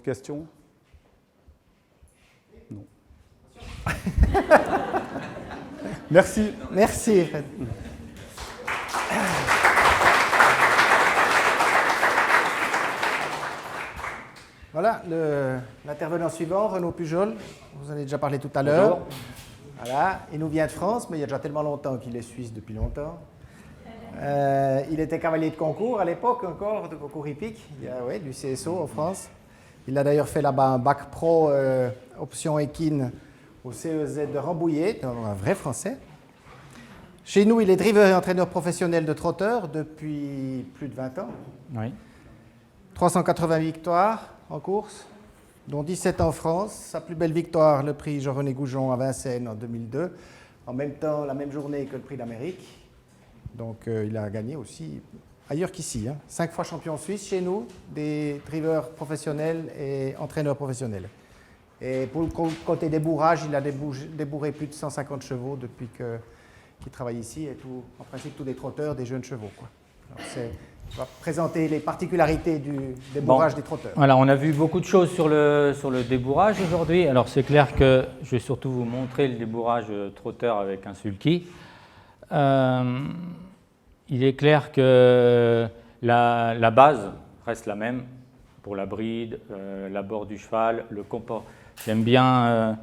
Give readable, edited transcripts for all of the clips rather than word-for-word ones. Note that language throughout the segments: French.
D'autres questions? Non. Merci. Merci. Voilà, l'intervenant suivant, Renaud Pujol, vous en avez déjà parlé tout à l'heure. Voilà, il nous vient de France, mais il y a déjà tellement longtemps qu'il est suisse depuis longtemps. Il était cavalier de concours à l'époque encore, de concours hippique, du CSO en France. Il a d'ailleurs fait là-bas un bac pro option équine au CEZ de Rambouillet, un vrai français. Chez nous, il est driver et entraîneur professionnel de trotteur depuis plus de 20 ans. Oui. 380 victoires en course, dont 17 en France. Sa plus belle victoire, le prix Jean-René Goujon à Vincennes en 2002, en même temps, la même journée que le prix d'Amérique. Donc il a gagné aussi ailleurs qu'ici. 5 fois champion suisse chez nous, des drivers professionnels et entraîneurs professionnels. Et pour le côté débourrage, il a débourré plus de 150 chevaux depuis qu'il travaille ici, et en principe tous des trotteurs, des jeunes chevaux, quoi. Alors, on va présenter les particularités du débourrage des trotteurs. Voilà, on a vu beaucoup de choses sur le débourrage aujourd'hui. Alors c'est clair que je vais surtout vous montrer le débourrage trotteur avec un sulky. Il est clair que la base reste la même pour la bride, l'abord du cheval, le comportement. J'aime bien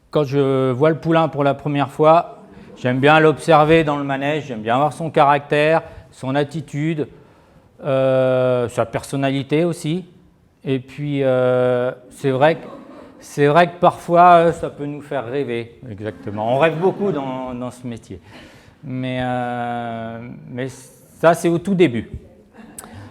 quand je vois le poulain pour la première fois, j'aime bien l'observer dans le manège, j'aime bien voir son caractère, son attitude, sa personnalité aussi. Et puis, c'est vrai que parfois, ça peut nous faire rêver, exactement. On rêve beaucoup dans ce métier. Mais ça, c'est au tout début.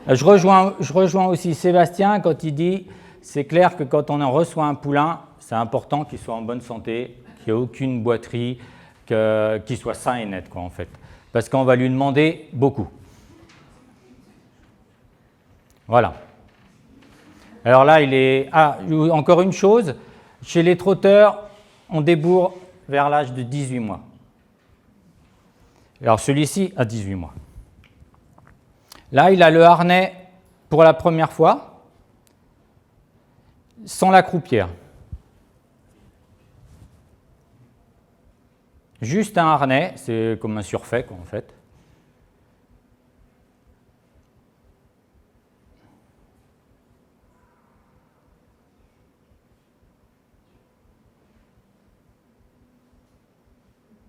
Je rejoins aussi Sébastien quand il dit c'est clair que quand on en reçoit un poulain, c'est important qu'il soit en bonne santé, qu'il n'y ait aucune boiterie, qu'il soit sain et net, quoi, en fait. Parce qu'on va lui demander beaucoup. Voilà. Alors là, encore une chose, chez les trotteurs, on débourre vers l'âge de 18 mois. Alors celui-ci a 18 mois. Là, il a le harnais pour la première fois, sans la croupière. Juste un harnais, c'est comme un surfait, quoi, en fait.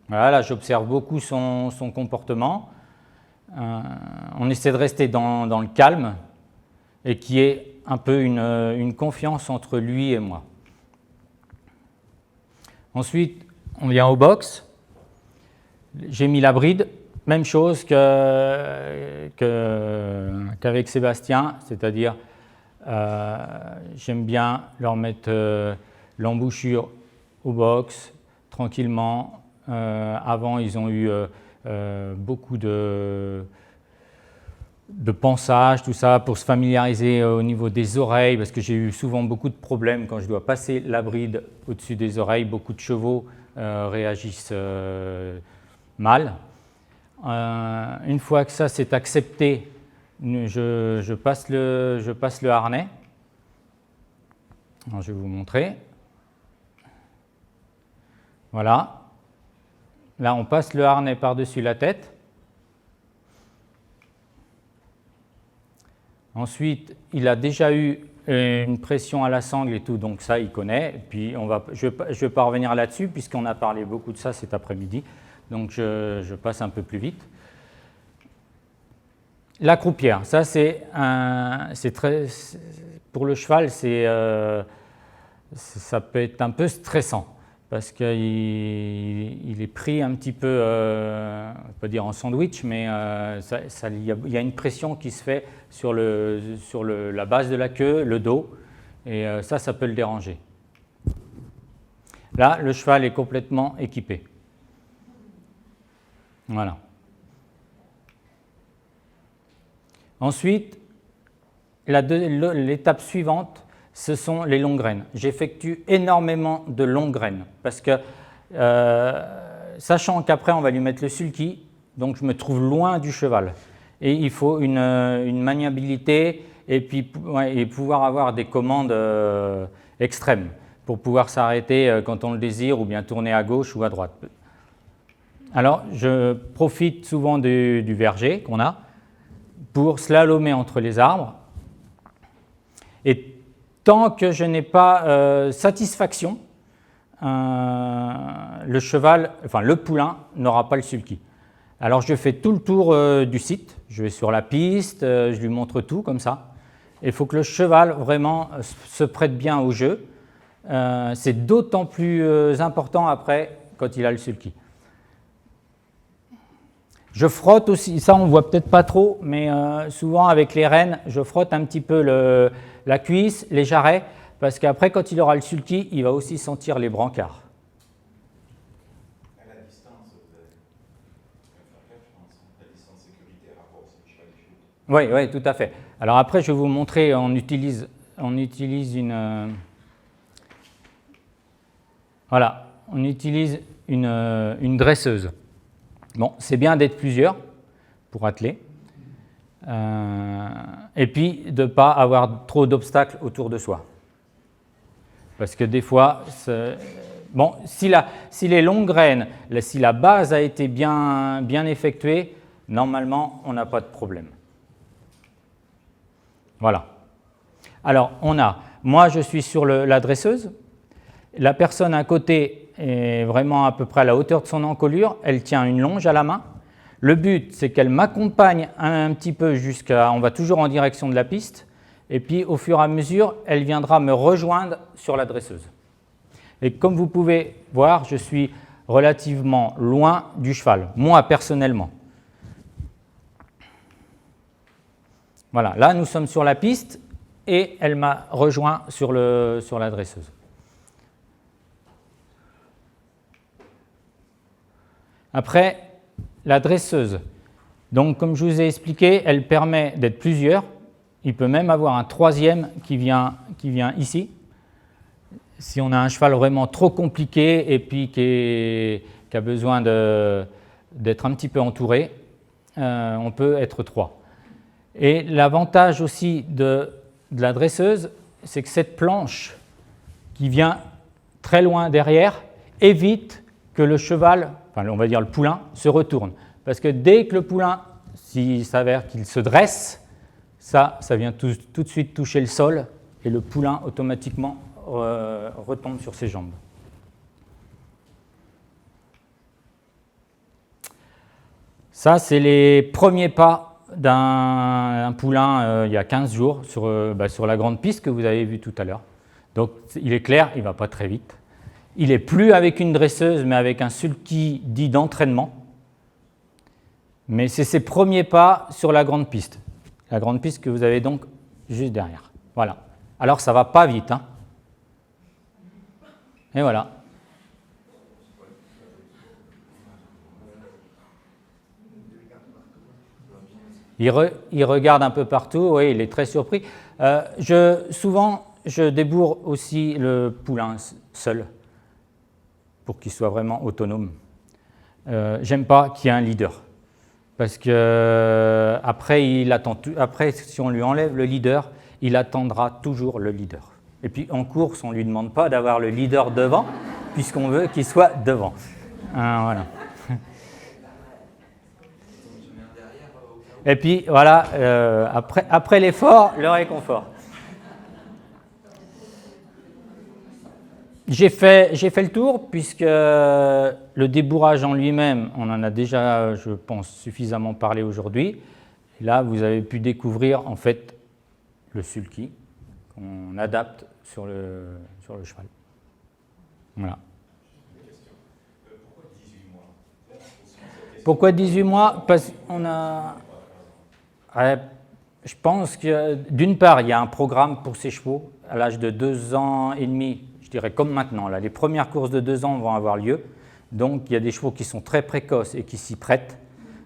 Voilà, là, j'observe beaucoup son comportement. On essaie de rester dans le calme et qu'il y ait un peu une confiance entre lui et moi. Ensuite, on vient au box. J'ai mis la bride, même chose qu'avec Sébastien, c'est-à-dire j'aime bien leur mettre l'embouchure au box, tranquillement. Avant, ils ont eu beaucoup de ponçage, tout ça, pour se familiariser au niveau des oreilles, parce que j'ai eu souvent beaucoup de problèmes quand je dois passer la bride au-dessus des oreilles. Beaucoup de chevaux réagissent mal. Une fois que ça c'est accepté, je passe le harnais. Alors, je vais vous montrer. Voilà. Là, on passe le harnais par-dessus la tête. Ensuite, il a déjà eu une pression à la sangle et tout, donc ça, il connaît. Et puis, je ne vais pas revenir là-dessus, puisqu'on a parlé beaucoup de ça cet après-midi. Donc, je passe un peu plus vite. La croupière, ça, pour le cheval, ça peut être un peu stressant. Parce qu'il est pris un petit peu, on peut dire en sandwich, mais il y a une pression qui se fait sur la base de la queue, le dos, et ça peut le déranger. Là, le cheval est complètement équipé. Voilà. Ensuite, l'étape suivante, ce sont les longues graines. J'effectue énormément de longues graines parce que sachant qu'après on va lui mettre le sulky, donc je me trouve loin du cheval. Et il faut une maniabilité et puis et pouvoir avoir des commandes extrêmes pour pouvoir s'arrêter quand on le désire ou bien tourner à gauche ou à droite. Alors je profite souvent du verger qu'on a pour slalomer entre les arbres. Et tant que je n'ai pas satisfaction, le cheval, enfin le poulain n'aura pas le sulky. Alors je fais tout le tour du site, je vais sur la piste, je lui montre tout comme ça. Il faut que le cheval vraiment se prête bien au jeu. C'est d'autant plus important après quand il a le sulky. Je frotte aussi, ça on ne voit peut-être pas trop, mais souvent avec les rênes, je frotte un petit peu la cuisse, les jarrets, parce qu'après quand il aura le sulky, il va aussi sentir les brancards. À la distance, vous allez faire gaffe, je pense, la distance sécurité rapport au cheval qui chute. Oui, oui, tout à fait. Alors après, je vais vous montrer, on utilise une dresseuse. Bon, c'est bien d'être plusieurs pour atteler. Et puis de ne pas avoir trop d'obstacles autour de soi. Parce que des fois, bon, si les longues graines, si la base a été bien effectuée, normalement, on n'a pas de problème. Voilà. Alors, moi je suis sur la dresseuse, la personne à côté est vraiment à peu près à la hauteur de son encolure, elle tient une longe à la main. Le but, c'est qu'elle m'accompagne un petit peu on va toujours en direction de la piste, et puis au fur et à mesure, elle viendra me rejoindre sur la dresseuse. Et comme vous pouvez voir, je suis relativement loin du cheval, moi personnellement. Voilà, là nous sommes sur la piste et elle m'a rejoint sur la dresseuse. Après, la dresseuse, donc comme je vous ai expliqué, elle permet d'être plusieurs. Il peut même avoir un troisième qui vient ici. Si on a un cheval vraiment trop compliqué et puis qui a besoin d'être un petit peu entouré, on peut être trois. Et l'avantage aussi de la dresseuse, c'est que cette planche qui vient très loin derrière évite que le cheval, enfin on va dire le poulain, se retourne. Parce que dès que le poulain, s'il s'avère qu'il se dresse, ça vient tout de suite toucher le sol et le poulain automatiquement retombe sur ses jambes. Ça, c'est les premiers pas d'un poulain il y a 15 jours sur la grande piste que vous avez vue tout à l'heure. Donc il est clair, il ne va pas très vite. Il n'est plus avec une dresseuse, mais avec un sulky dit d'entraînement. Mais c'est ses premiers pas sur la grande piste. La grande piste que vous avez donc juste derrière. Voilà. Alors ça ne va pas vite. Hein. Et voilà. Il regarde un peu partout, oui, il est très surpris. Souvent, je débourre aussi le poulain seul pour qu'il soit vraiment autonome. J'aime pas qu'il y ait un leader parce que après, si on lui enlève le leader, il attendra toujours le leader. Et puis en course, on ne lui demande pas d'avoir le leader devant puisqu'on veut qu'il soit devant. Voilà. Et puis voilà, après l'effort, le réconfort. J'ai fait le tour puisque le débourrage en lui-même, on en a déjà, je pense, suffisamment parlé aujourd'hui. Là, vous avez pu découvrir en fait le sulky qu'on adapte sur le cheval. Voilà. Pourquoi 18 mois ? Parce qu'on a... Je pense que d'une part, il y a un programme pour ces chevaux à l'âge de 2 ans et demi, je dirais comme maintenant. Là, les premières courses de 2 ans vont avoir lieu. Donc, il y a des chevaux qui sont très précoces et qui s'y prêtent.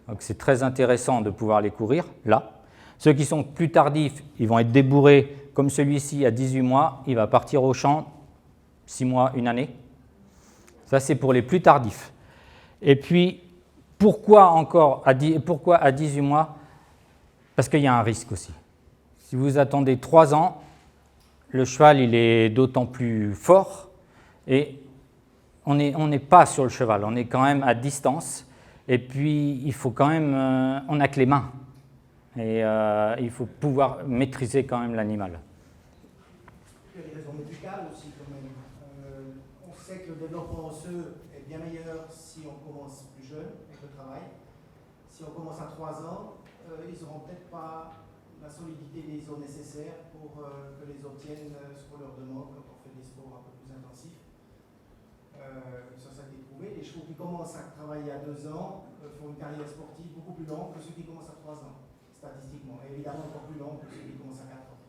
Donc, c'est très intéressant de pouvoir les courir là. Ceux qui sont plus tardifs, ils vont être débourrés comme celui-ci à 18 mois. Il va partir au champ 6 mois, 1 année. Ça, c'est pour les plus tardifs. Et puis, pourquoi à 18 mois? Parce qu'il y a un risque aussi. Si vous attendez 3 ans, le cheval il est d'autant plus fort et on n'est pas sur le cheval, on est quand même à distance. Et puis, il faut quand même, on n'a que les mains. Et il faut pouvoir maîtriser quand même l'animal. Il y a des raisons médicales aussi quand même. On sait que le développement osseux est bien meilleur si on commence plus jeune avec le travail. Si on commence à 3 ans, ils n'auront peut-être pas la solidité des os nécessaires pour que les obtiennent ce qu'on leur demande quand on fait des sports un peu plus intensifs. Ça a été prouvé. Les chevaux qui commencent à travailler à 2 ans font une carrière sportive beaucoup plus longue que ceux qui commencent à 3 ans, statistiquement. Et évidemment encore plus longue que ceux qui commencent à 4 ans.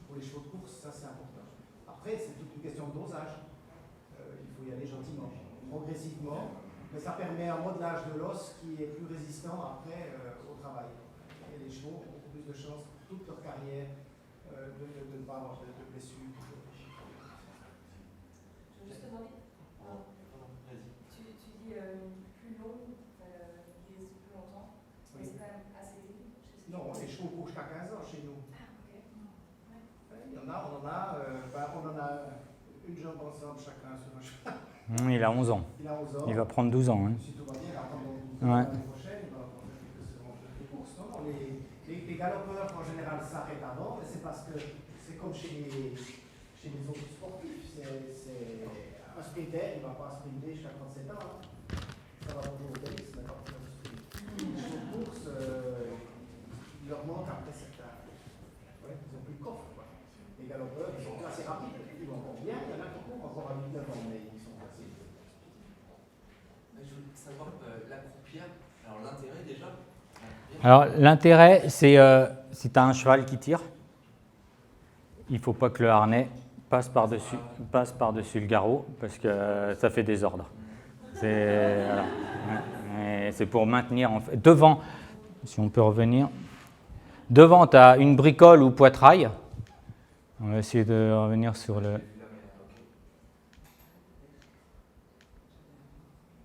Pour les chevaux de course, ça c'est important. Après, c'est toute une question de dosage. Il faut y aller gentiment, progressivement, mais ça permet un modelage de l'os qui est plus résistant après au travail. Et les chevaux ont beaucoup plus de chances toute leur carrière de ne pas avoir de blessures. Je veux juste demander, tu dis plus long, qui reste plus longtemps, mais c'est quand même assez vite. Non, les chevaux courent jusqu'à 15 ans chez nous. Ah, ok. Ouais. On en a une jambe ensemble chacun sur un cheval. Il a 11 ans. Il a 11 ans. Il va prendre 12 ans. Hein. Si tout va bien, il va prendre 12 Ouais. ans l'année prochaine, il va prendre quelques courses. Non, les galopeurs en général s'arrêtent avant, mais c'est parce que c'est comme chez les autres sportifs. Un sprinter, il ne va pas sprinter jusqu'à 37 ans. Hein. Ça va toujours au tennis, mais pas pour le sprint. Les chevaux de course, il leur manque après certains. Ouais, ils n'ont plus de coffre. Quoi. Les galopeurs, ils sont assez rapides. Ils vont encore bien. Il y en a qui courent encore à 8-9 ans, mais ils sont assez. Je voulais savoir la croupière, alors l'intérêt déjà. Alors l'intérêt, c'est si tu as un cheval qui tire, il ne faut pas que le harnais passe par-dessus le garrot parce que ça fait désordre. Voilà. C'est pour maintenir en fait. Devant, si on peut revenir, devant tu as une bricole ou poitrail. On va essayer de revenir sur le.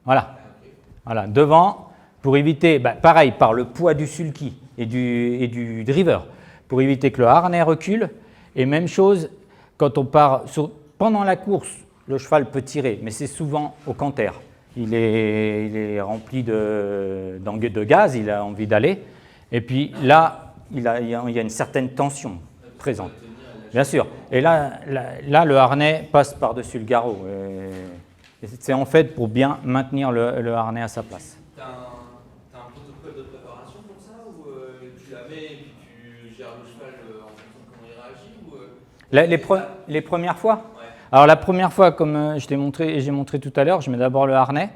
Voilà, devant, pour éviter, pareil, par le poids du sulky et du driver, pour éviter que le harnais recule. Et même chose, quand on part, pendant la course, le cheval peut tirer, mais c'est souvent au canter. Il est rempli de gaz, il a envie d'aller. Et puis là, il y a une certaine tension présente. Bien sûr. Et là, le harnais passe par-dessus le garrot. Et c'est en fait pour bien maintenir le harnais à sa place. Tu as un protocole de préparation pour ça ou tu la mets et puis tu gères le cheval en fonction de comment il réagit ou, Les premières fois ouais. Alors la première fois, comme j'ai montré tout à l'heure, je mets d'abord le harnais.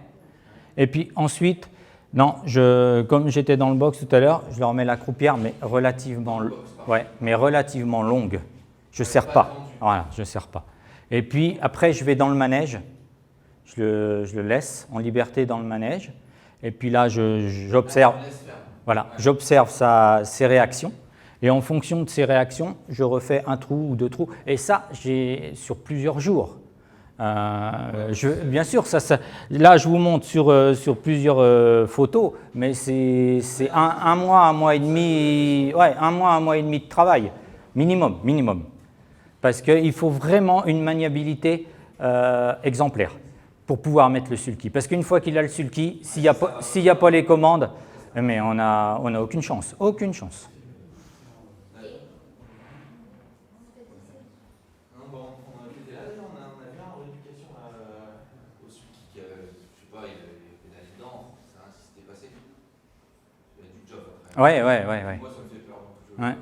Et puis ensuite, comme j'étais dans le box tout à l'heure, je leur mets la croupière, mais relativement longue. Je ne serre pas. Voilà, je ne serre pas. Et puis après, je vais dans le manège. Je le laisse en liberté dans le manège. Et puis là, j'observe ses réactions. Et en fonction de ses réactions, je refais un trou ou 2 trous. Et ça, j'ai sur plusieurs jours. Bien sûr, là, je vous montre sur plusieurs photos, mais c'est un mois et demi, un mois et demi de travail, minimum. Parce qu'il faut vraiment une maniabilité exemplaire pour pouvoir mettre le sulky. Parce qu'une fois qu'il a le sulky, s'il n'y a pas les commandes, mais on n'a aucune chance. Aucune chance. On était là, on a vu en rééducation au sulky qui, je sais pas, il avait pédalé dedans, ça n'insistait pas assez. Il y a du job après. Ouais. Moi, ça me fait peur. Donc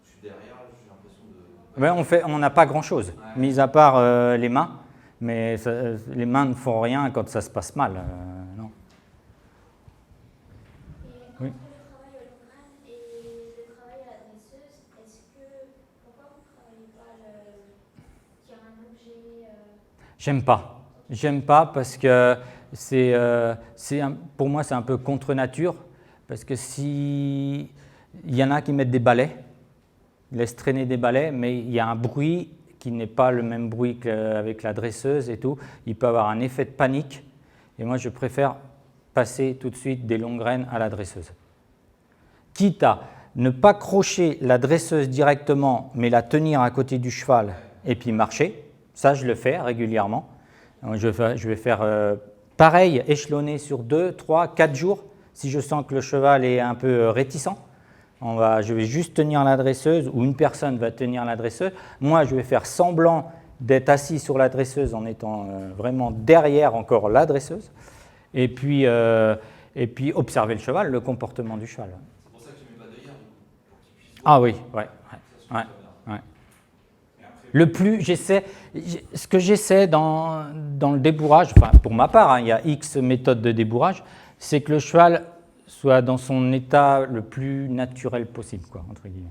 je suis derrière, j'ai l'impression de. On n'a pas grand-chose, mis à part les mains. Mais les mains ne font rien quand ça se passe mal. Non. Et entre le travail à l'orale et le travail à la dresseuse, pourquoi vous ne travaillez pas sur un objet J'aime pas parce que pour moi c'est un peu contre nature. Parce que il y en a qui mettent des balais, ils laissent traîner des balais, mais il y a un bruit qui n'est pas le même bruit qu'avec la dresseuse et tout. Il peut avoir un effet de panique Et moi, je préfère passer tout de suite des longues graines à la dresseuse. Quitte à ne pas crocher la dresseuse directement, mais la tenir à côté du cheval et puis marcher. Ça, je le fais régulièrement. Je vais faire pareil, échelonné sur 2, 3, 4 jours. Si je sens que le cheval est un peu réticent, je vais juste tenir la dresseuse ou une personne va tenir la dresseuse. Moi, je vais faire semblant d'être assis sur la dresseuse en étant vraiment derrière encore la dresseuse. Et puis observer le cheval, le comportement du cheval. C'est pour ça que tu ne mets pas d'œillère, pour qu'il puisse voir. Ah oui, ouais. Le plus, ce que j'essaie dans le débourrage, enfin pour ma part, il y a X méthodes de débourrage, c'est que le cheval soit dans son état le plus naturel possible, quoi, entre guillemets.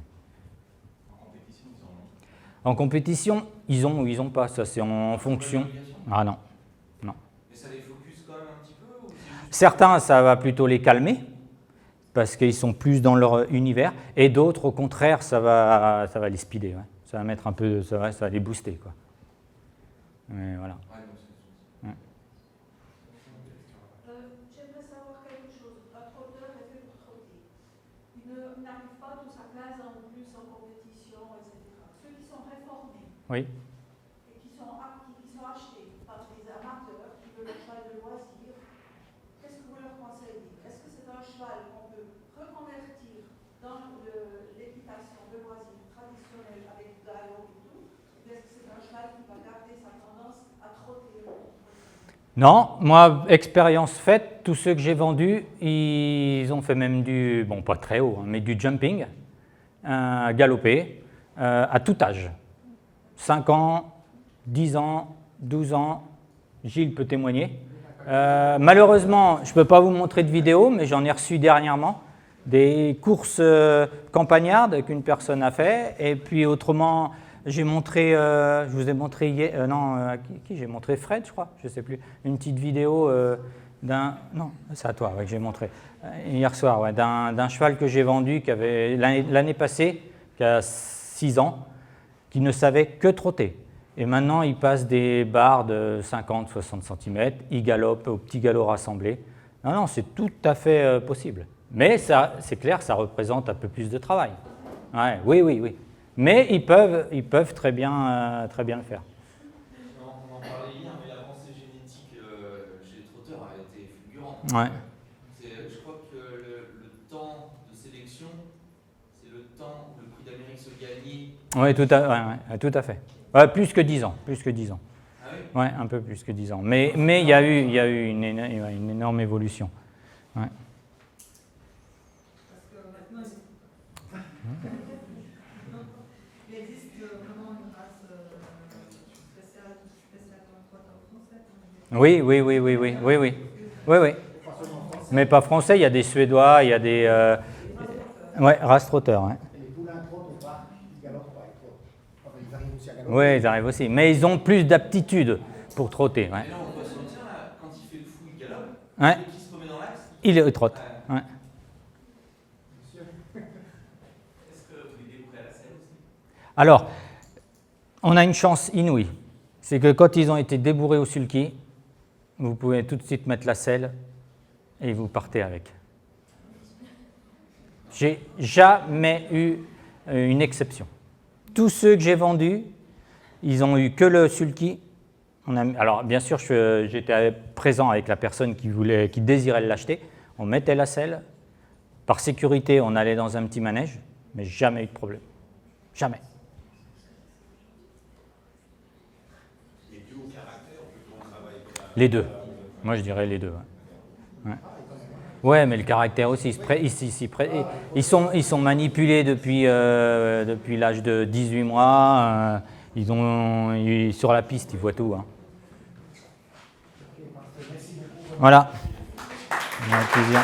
En compétition, ils ont ou ils n'ont pas, ça c'est en fonction. Ah non, non. Mais ça les focus quand même un petit peu ou c'est juste... Certains, ça va plutôt les calmer, parce qu'ils sont plus dans leur univers, et d'autres, au contraire, ça va les speeder, ouais. Ça va mettre un peu, ça va les booster, quoi. Mais voilà. Ouais, donc c'est... Ouais. J'aimerais savoir quelque chose. Un trotteur est fait pour trotter. Il n'arrive pas dans sa classe en plus en compétition, etc. Ceux qui sont réformés Oui. et qui sont achetés par des amateurs qui veulent le cheval de loisir, qu'est-ce que vous leur conseillez? Est-ce que c'est un cheval qu'on peut reconvertir dans l'équitation de loisir traditionnelle avec galop et tout? Ou est-ce que c'est un cheval qui va garder sa tendance à trotter? Non, moi, expérience faite, tous ceux que j'ai vendus, ils ont fait même du, bon pas très haut, hein, mais du jumping, galopé, à tout âge. 5 ans, 10 ans, 12 ans, Gilles peut témoigner. Malheureusement, je ne peux pas vous montrer de vidéo, mais j'en ai reçu dernièrement des courses campagnardes qu'une personne a fait, et puis autrement, j'ai montré, je vous ai montré hier, qui j'ai montré Fred, je crois, je ne sais plus, une petite vidéo d'un, non, c'est à toi, ouais, que j'ai montré hier soir, ouais, d'un cheval que j'ai vendu, qui avait l'année passée, qui a 6 ans, qui ne savait que trotter. Et maintenant, il passe des barres de 50-60 cm, il galope au petit galop rassemblé. Non, c'est tout à fait possible. Mais ça, c'est clair, ça représente un peu plus de travail. Ouais, oui. Mais ils peuvent très bien le faire. On en parlait hier, mais l'avancée génétique chez les trotteurs a été fulgurante. Ouais. Je crois que le temps de sélection, c'est le temps où le prix d'Amérique se gagnait. Oui, tout à fait. Ouais, plus que 10 ans. Ah oui? Ouais, un peu plus que 10 ans. Mais il y a eu une énorme évolution. Ouais. Parce que maintenant, il existe vraiment une race spéciale comme trotteur français. Oui. Mais pas français, il y a des Suédois, il y a des... race trotteur, ouais. Et les poulains trottent au parc, ils galopent pas, ils trottent. Enfin, ils arrivent aussi à galoper. Oui, ils arrivent aussi. Mais ils ont plus d'aptitude pour trotter. Ouais. Mais là, on peut sentir, là, quand il fait le fou, il galope. Ouais. Dès qu'il se remet dans l'axe, Il trotte. Ouais. est-ce que vous les débrez à la selle aussi? Alors, on a une chance inouïe. C'est que quand ils ont été débourrés au sulky, vous pouvez tout de suite mettre la selle et vous partez avec. J'ai jamais eu une exception. Tous ceux que j'ai vendus, ils ont eu que le sulky. Alors, bien sûr, j'étais présent avec la personne qui désirait l'acheter. On mettait la selle. Par sécurité, on allait dans un petit manège, mais jamais eu de problème. Jamais. Les deux. Moi, je dirais les deux. Ouais, mais le caractère aussi. Ils sont manipulés depuis l'âge de 18 mois. Sur la piste, ils voient tout. Hein. Voilà. Avec plaisir.